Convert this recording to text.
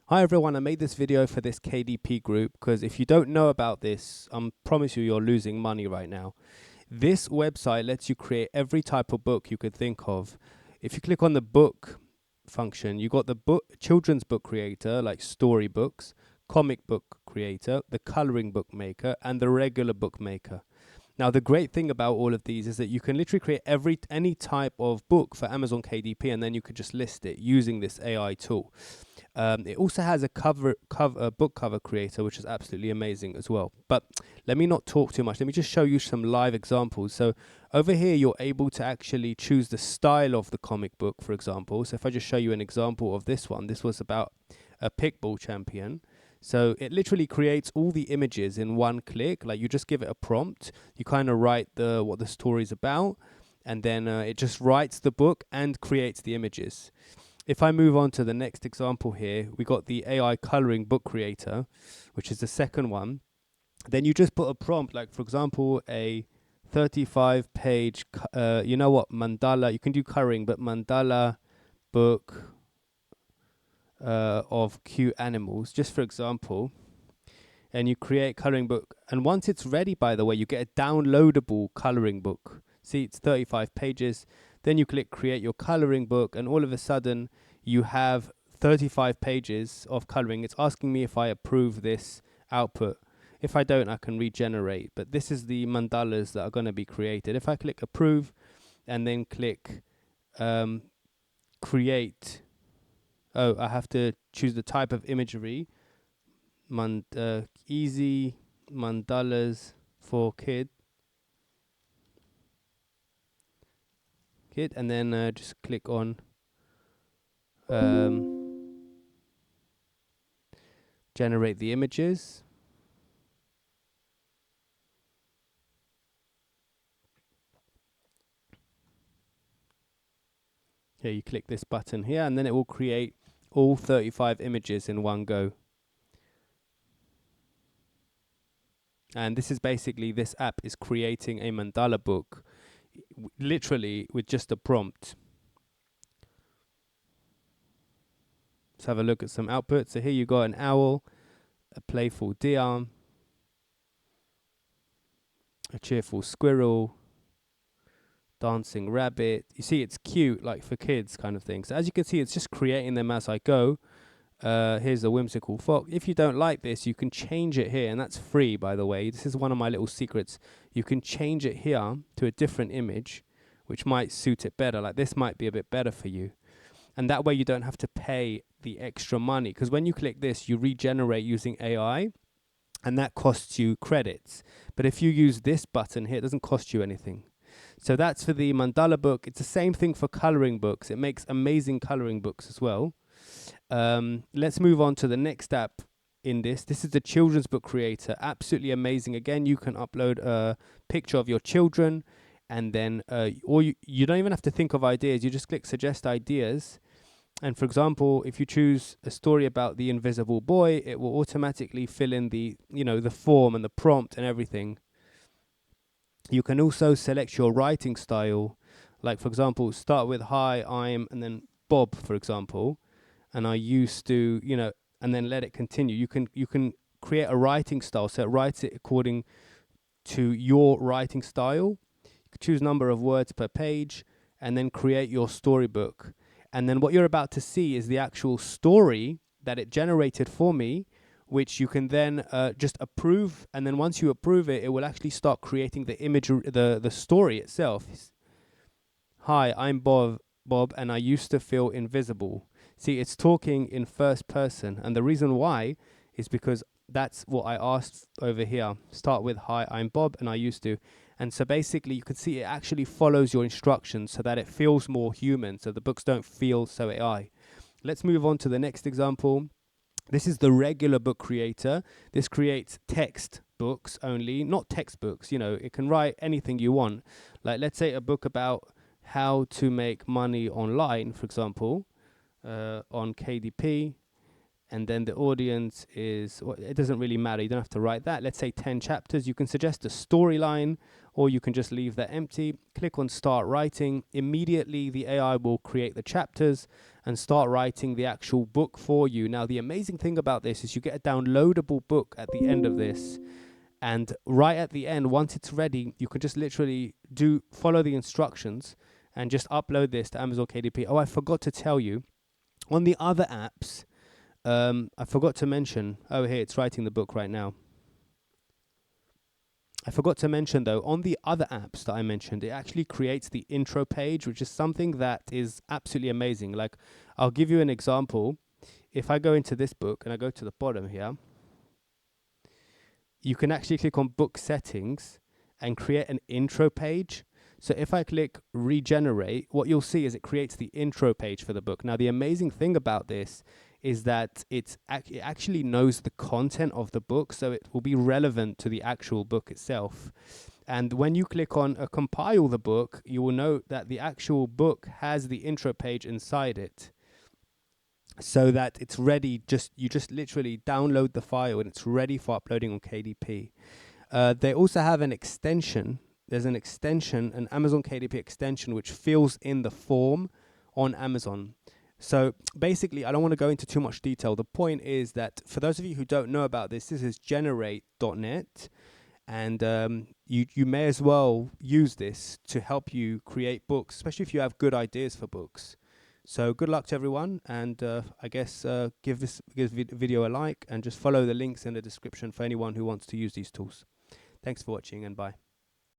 Hi everyone, I made this video for this KDP group because if you don't know about this, I promise you're losing money right now. This website lets you create every type of book you could think of. If you click on the book function, you got the children's book creator like Storybooks, comic book creator, the coloring book maker, and the regular book maker. Now, the great thing about all of these is that you can literally create any type of book for Amazon KDP, and then you could just list it using this AI tool. It also has a book cover creator, which is absolutely amazing as well. But let me not talk too much. Let me just show you some live examples. So over here, you're able to actually choose the style of the comic book, for example. So if I just show you an example of this one, this was about a pickball champion. So it literally creates all the images in one click. Like you just give it a prompt, you kind of write what the story's about, and then it just writes the book and creates the images. If I move on to the next example here, we got the AI coloring book creator, which is the second one. Then you just put a prompt, like for example, a 35-page, mandala. You can do coloring, but mandala book of cute animals, just for example, and you create coloring book. And once it's ready, by the way, you get a downloadable coloring book. See, it's 35 pages. Then you click create your coloring book, and all of a sudden you have 35 pages of coloring. It's asking me if I approve this output. If I don't, I can regenerate. But this is the mandalas that are going to be created. If I click approve and then click create, I have to choose the type of imagery. Easy mandalas for kid, and then just click on generate the images. Here you click this button here, and then it will create all 35 images in one go. And this is basically, this app is creating a mandala book literally with just a prompt. Let's have a look at some outputs. So here you got an owl, a playful deer, a cheerful squirrel, dancing rabbit. You see, it's cute, like for kids kind of thing. So as you can see, it's just creating them as I go. Here's a whimsical fox. If you don't like this, you can change it here, and that's free, by the way. This is one of my little secrets. You can change it here to a different image, which might suit it better. Like this might be a bit better for you. And that way you don't have to pay the extra money, because when you click this, you regenerate using AI, and that costs you credits. But if you use this button here, it doesn't cost you anything. So that's for the mandala book. It's the same thing for coloring books. It makes amazing coloring books as well. Let's move on to the next app in this. This is the children's book creator. Absolutely amazing. Again, you can upload a picture of your children, and then you don't even have to think of ideas. You just click suggest ideas. And for example, if you choose a story about the invisible boy, it will automatically fill in the form and the prompt and everything. You can also select your writing style. Like for example, start with hi, I'm, and then Bob, for example. And I used to, and then let it continue. You can create a writing style, so it writes it according to your writing style. You can choose number of words per page, and then create your storybook. And then what you're about to see is the actual story that it generated for me, which you can then just approve. And then once you approve it, it will actually start creating the image, the story itself. Hi, I'm Bob, and I used to feel invisible. See, it's talking in first person, and the reason why is because that's what I asked over here. Start with hi, I'm Bob, and I used to. And so basically you can see it actually follows your instructions so that it feels more human, so the books don't feel so AI. Let's move on to the next example. This is the regular book creator. This creates text books only, not textbooks. It can write anything you want. Like let's say a book about how to make money online, for example, on KDP, and then the audience is, well, it doesn't really matter. You don't have to write that. Let's say 10 chapters. You can suggest a storyline, or you can just leave that empty. Click on start writing. Immediately, the AI will create the chapters and start writing the actual book for you. Now, the amazing thing about this is you get a downloadable book at the end of this. And right at the end, once it's ready, you can just literally follow the instructions and just upload this to Amazon KDP. Oh, I forgot to tell you, on the other apps, I forgot to mention, oh, here, it's writing the book right now. I forgot to mention, though, on the other apps that I mentioned, it actually creates the intro page, which is something that is absolutely amazing. Like, I'll give you an example. If I go into this book and I go to the bottom here, you can actually click on book settings and create an intro page. So if I click regenerate, what you'll see is it creates the intro page for the book. Now, the amazing thing about this is that it actually knows the content of the book, so it will be relevant to the actual book itself. And when you click on compile the book, you will note that the actual book has the intro page inside it, so that it's ready. You just literally download the file and it's ready for uploading on KDP. They also have an extension. There's an extension, an Amazon KDP extension, which fills in the form on Amazon. So basically, I don't want to go into too much detail. The point is that for those of you who don't know about this is generate.net, and you may as well use this to help you create books, especially if you have good ideas for books. So good luck to everyone, and I guess give this video a like, and just follow the links in the description for anyone who wants to use these tools. Thanks for watching, and bye.